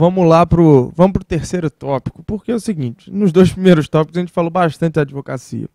vamos pro terceiro tópico, porque é o seguinte, nos dois primeiros tópicos a gente falou bastante da advocacia.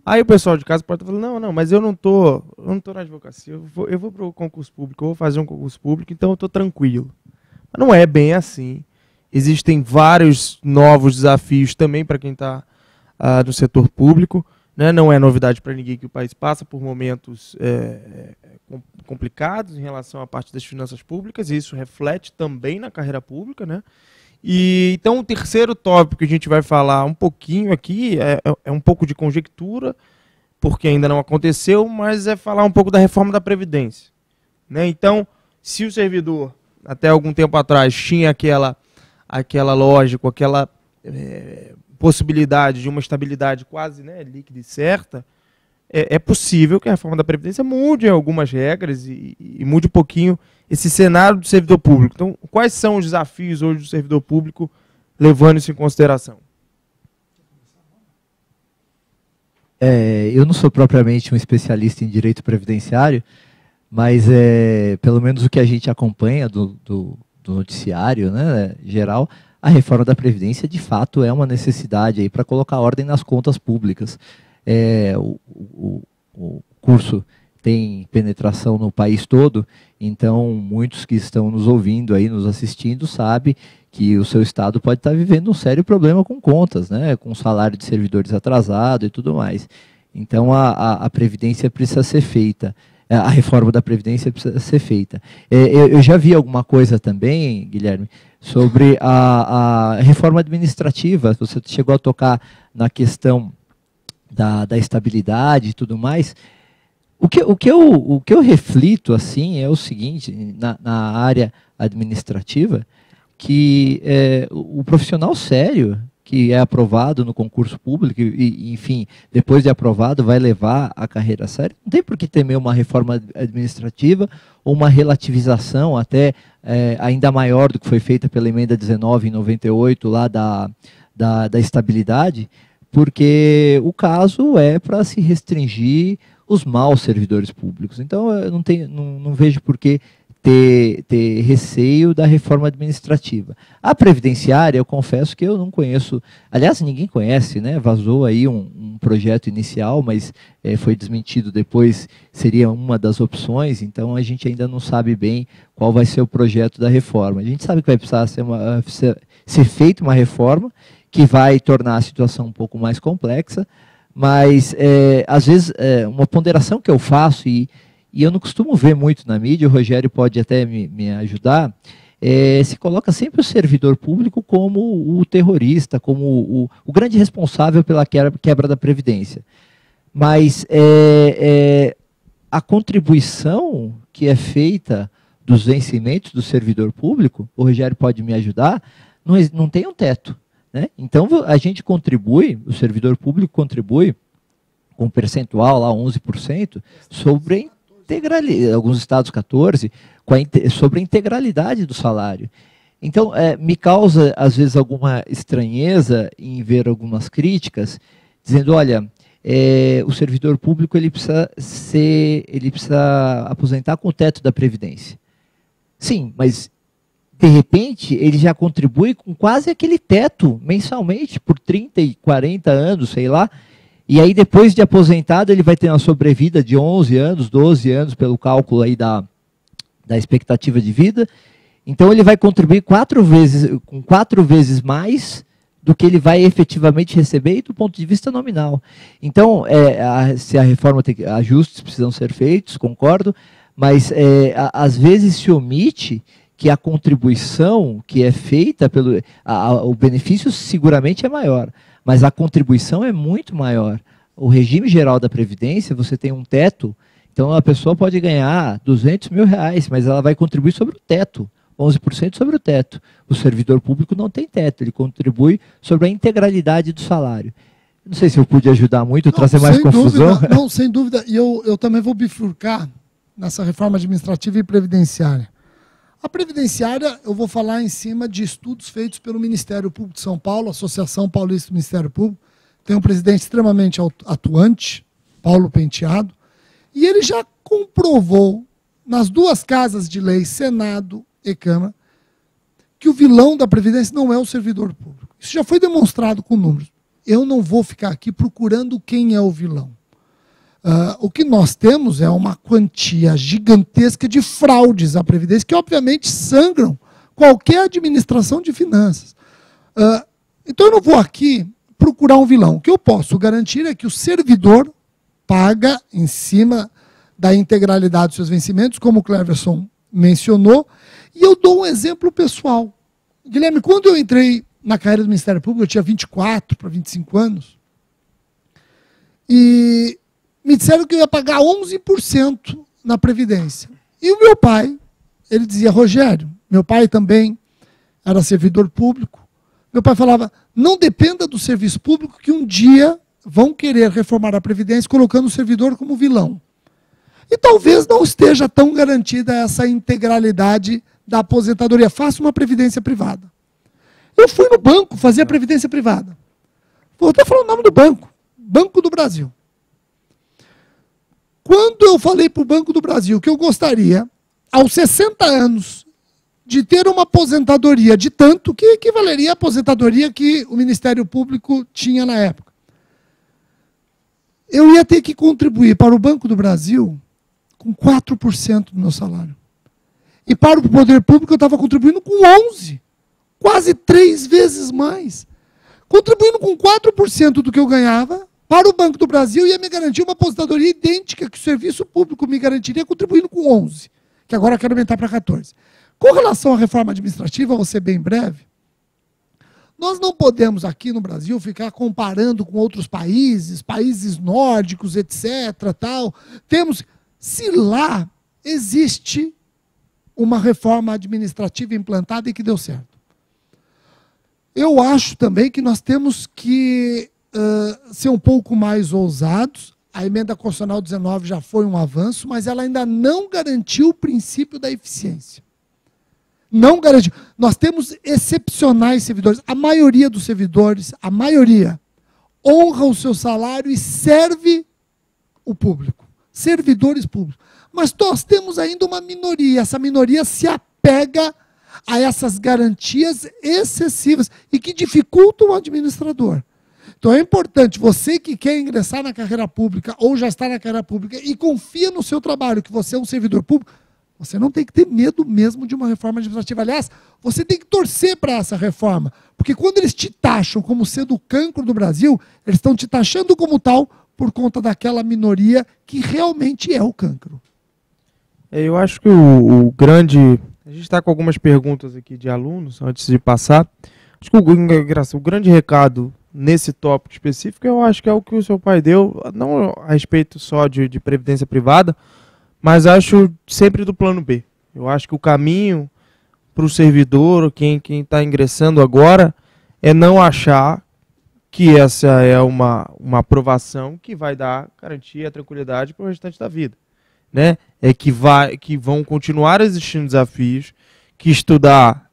Aí o pessoal de casa pode estar falando, não, mas eu não tô na advocacia, eu vou pro concurso público, eu vou fazer um concurso público, então eu tô tranquilo. Mas não é bem assim. Existem vários novos desafios também para quem está no setor público, né? Não é novidade para ninguém que o país passa por momentos complicados em relação à parte das finanças públicas, e isso reflete também na carreira pública, né? E então o terceiro tópico que a gente vai falar um pouquinho aqui é um pouco de conjectura, porque ainda não aconteceu, mas é falar um pouco da reforma da Previdência, né? Então, se o servidor, até algum tempo atrás, tinha aquela lógica, aquela possibilidade de uma estabilidade quase, né, líquida e certa, é possível que a reforma da Previdência mude algumas regras e mude um pouquinho esse cenário do servidor público. Então, quais são os desafios hoje do servidor público, levando isso em consideração? Eu não sou propriamente um especialista em direito previdenciário, mas pelo menos o que a gente acompanha do noticiário, né, geral, a reforma da Previdência, de fato, é uma necessidade para colocar ordem nas contas públicas. O curso tem penetração no país todo, então muitos que estão nos ouvindo, aí, nos assistindo, sabem que o seu estado pode estar vivendo um sério problema com contas, né, com salário de servidores atrasado e tudo mais. Então a Previdência precisa ser feita. A reforma da Previdência precisa ser feita. Eu já vi alguma coisa também, Guilherme, sobre a reforma administrativa. Você chegou a tocar na questão da estabilidade e tudo mais. O que eu reflito assim é o seguinte, na área administrativa, que o profissional sério que é aprovado no concurso público e, enfim, depois de aprovado, vai levar a carreira a sério, não tem por que temer uma reforma administrativa ou uma relativização até ainda maior do que foi feita pela emenda 19 em 98, lá da estabilidade, porque o caso é para se restringir os maus servidores públicos. Então, eu não vejo por que ter receio da reforma administrativa. A previdenciária, eu confesso que eu não conheço, aliás, ninguém conhece, né? Vazou aí um projeto inicial, mas foi desmentido depois, seria uma das opções, então a gente ainda não sabe bem qual vai ser o projeto da reforma. A gente sabe que vai precisar ser feita uma reforma que vai tornar a situação um pouco mais complexa, mas, às vezes, uma ponderação que eu faço, e eu não costumo ver muito na mídia, o Rogério pode até me ajudar, se coloca sempre o servidor público como o terrorista, como o grande responsável pela quebra da Previdência. Mas a contribuição que é feita dos vencimentos do servidor público, o Rogério pode me ajudar, não tem um teto, né? Então, a gente contribui, o servidor público contribui com um percentual, lá 11%, sobre alguns estados 14%, sobre a integralidade do salário. Então, me causa, às vezes, alguma estranheza em ver algumas críticas, dizendo, olha, o servidor público ele precisa aposentar com o teto da Previdência. Sim, mas, de repente, ele já contribui com quase aquele teto, mensalmente, por 30 e 40 anos, sei lá, e aí, depois de aposentado, ele vai ter uma sobrevida de 11 anos, 12 anos, pelo cálculo aí da expectativa de vida. Então, ele vai contribuir com 4 vezes mais do que ele vai efetivamente receber, e do ponto de vista nominal. Então, se a reforma tem ajustes precisam ser feitos, concordo, mas às vezes se omite que a contribuição que é feita, o benefício seguramente é maior, mas a contribuição é muito maior. O regime geral da Previdência, você tem um teto, então a pessoa pode ganhar R$200 mil, mas ela vai contribuir sobre o teto, 11% sobre o teto. O servidor público não tem teto, ele contribui sobre a integralidade do salário. Não sei se eu pude ajudar muito, trazer mais confusão. Não, sem dúvida. E eu também vou bifurcar nessa reforma administrativa e previdenciária. A previdenciária, eu vou falar em cima de estudos feitos pelo Ministério Público de São Paulo, Associação Paulista do Ministério Público. Tem um presidente extremamente atuante, Paulo Penteado, e ele já comprovou nas duas casas de lei, Senado e Câmara, que o vilão da Previdência não é o servidor público. Isso já foi demonstrado com números. Eu não vou ficar aqui procurando quem é o vilão. O que nós temos é uma quantia gigantesca de fraudes à Previdência, que obviamente sangram qualquer administração de finanças. Então eu não vou aqui procurar um vilão. O que eu posso garantir é que o servidor paga em cima da integralidade dos seus vencimentos, como o Cleverson mencionou, e eu dou um exemplo pessoal. Guilherme, quando eu entrei na carreira do Ministério Público, eu tinha 24 para 25 anos, e me disseram que eu ia pagar 11% na Previdência. E o meu pai, ele dizia, Rogério, meu pai também era servidor público, meu pai falava, não dependa do serviço público que um dia vão querer reformar a Previdência colocando o servidor como vilão. E talvez não esteja tão garantida essa integralidade da aposentadoria. Faça uma previdência privada. Eu fui no banco fazer a previdência privada. Vou até falar o nome do banco. Banco do Brasil. Quando eu falei para o Banco do Brasil que eu gostaria, aos 60 anos, de ter uma aposentadoria de tanto, que equivaleria à aposentadoria que o Ministério Público tinha na época, eu ia ter que contribuir para o Banco do Brasil com 4% do meu salário. E para o poder público eu estava contribuindo com 11%. Quase 3 vezes mais. Contribuindo com 4% do que eu ganhava, para o Banco do Brasil ia me garantir uma aposentadoria idêntica que o serviço público me garantiria contribuindo com 11%, que agora eu quero aumentar para 14%. Com relação à reforma administrativa, vou ser bem breve, nós não podemos aqui no Brasil ficar comparando com outros países, países nórdicos, etc. Tal. Se lá existe uma reforma administrativa implantada e que deu certo. Eu acho também que nós temos que ser um pouco mais ousados. A emenda constitucional 19 já foi um avanço, mas ela ainda não garantiu o princípio da eficiência. Não garantiu. Nós temos excepcionais servidores. A maioria dos servidores, a maioria, honra o seu salário e serve o público. Servidores públicos. Mas nós temos ainda uma minoria. Essa minoria se apega a essas garantias excessivas e que dificultam o administrador. Então é importante, você que quer ingressar na carreira pública ou já está na carreira pública e confia no seu trabalho, que você é um servidor público, você não tem que ter medo mesmo de uma reforma administrativa. Aliás, você tem que torcer para essa reforma, porque quando eles te taxam como sendo o cancro do Brasil, eles estão te taxando como tal por conta daquela minoria que realmente é o cancro. Eu acho que o grande... A gente está com algumas perguntas aqui de alunos, antes de passar. Acho que o grande recado nesse tópico específico, eu acho que é o que o seu pai deu, não a respeito só de previdência privada, mas acho sempre do plano B. Eu acho que o caminho para o servidor, quem está ingressando agora, é não achar que essa é uma aprovação que vai dar garantia, tranquilidade para o restante da vida. Né? É que vão continuar existindo desafios, que estudar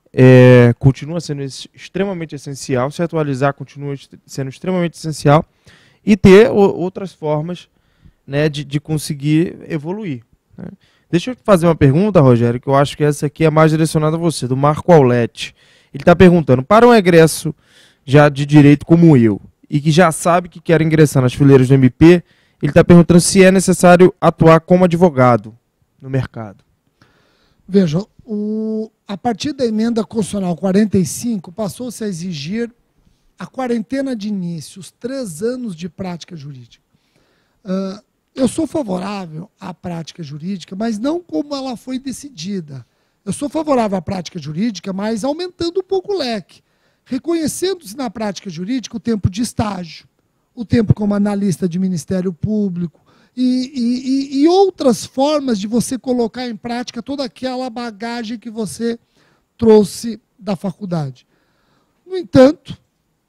continua sendo extremamente essencial, se atualizar continua sendo extremamente essencial, e ter outras formas, né, de conseguir evoluir. Né? Deixa eu fazer uma pergunta, Rogério, que eu acho que essa aqui é mais direcionada a você, do Marco Aulete. Ele está perguntando, para um egresso já de direito como eu, e que já sabe que quer ingressar nas fileiras do MP, ele está perguntando se é necessário atuar como advogado no mercado. Veja, a partir da emenda constitucional 45, passou-se a exigir a quarentena de início, os 3 anos de prática jurídica. Eu sou favorável à prática jurídica, mas não como ela foi decidida. Eu sou favorável à prática jurídica, mas aumentando um pouco o leque, reconhecendo-se na prática jurídica o tempo de estágio, o tempo como analista de Ministério Público e outras formas de você colocar em prática toda aquela bagagem que você trouxe da faculdade. No entanto,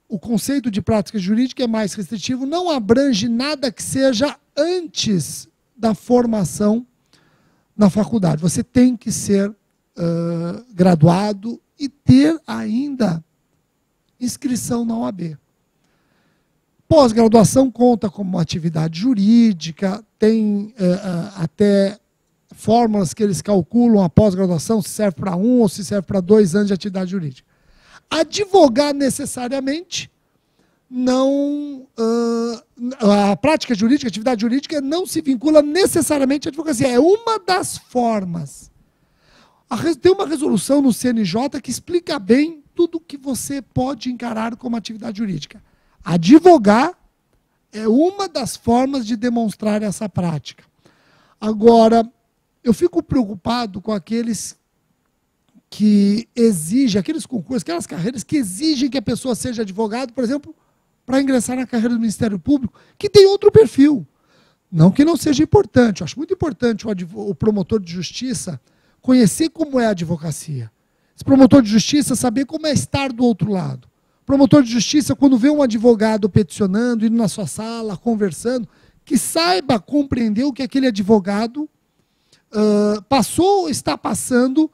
o conceito de prática jurídica é mais restritivo, não abrange nada que seja antes da formação na faculdade. Você tem que ser graduado e ter ainda inscrição na OAB. Pós-graduação conta como atividade jurídica, tem até fórmulas que eles calculam a pós-graduação, se serve para 1 ou se serve para 2 anos de atividade jurídica. Advogar necessariamente não... a prática jurídica, a atividade jurídica não se vincula necessariamente à advocacia. É uma das formas. Tem uma resolução no CNJ que explica bem tudo que você pode encarar como atividade jurídica. Advogar é uma das formas de demonstrar essa prática. Agora, eu fico preocupado com aqueles que exigem, aqueles concursos, aquelas carreiras que exigem que a pessoa seja advogado, por exemplo, para ingressar na carreira do Ministério Público, que tem outro perfil. Não que não seja importante. Eu acho muito importante o promotor de justiça conhecer como é a advocacia. Esse promotor de justiça saber como é estar do outro lado. O promotor de justiça, quando vê um advogado peticionando, indo na sua sala, conversando, que saiba compreender o que aquele advogado passou ou está passando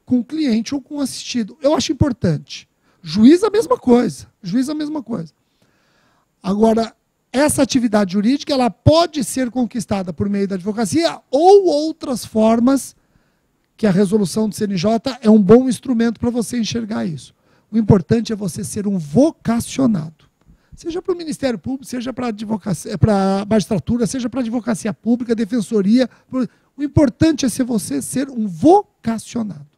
com o cliente ou com o assistido. Eu acho importante. Juiz, a mesma coisa. Juiz, a mesma coisa. Agora, essa atividade jurídica ela pode ser conquistada por meio da advocacia ou outras formas que a resolução do CNJ é um bom instrumento para você enxergar isso. O importante é você ser um vocacionado. Seja para o Ministério Público, seja para a magistratura, seja para a advocacia pública, defensoria. O importante é você ser um vocacionado.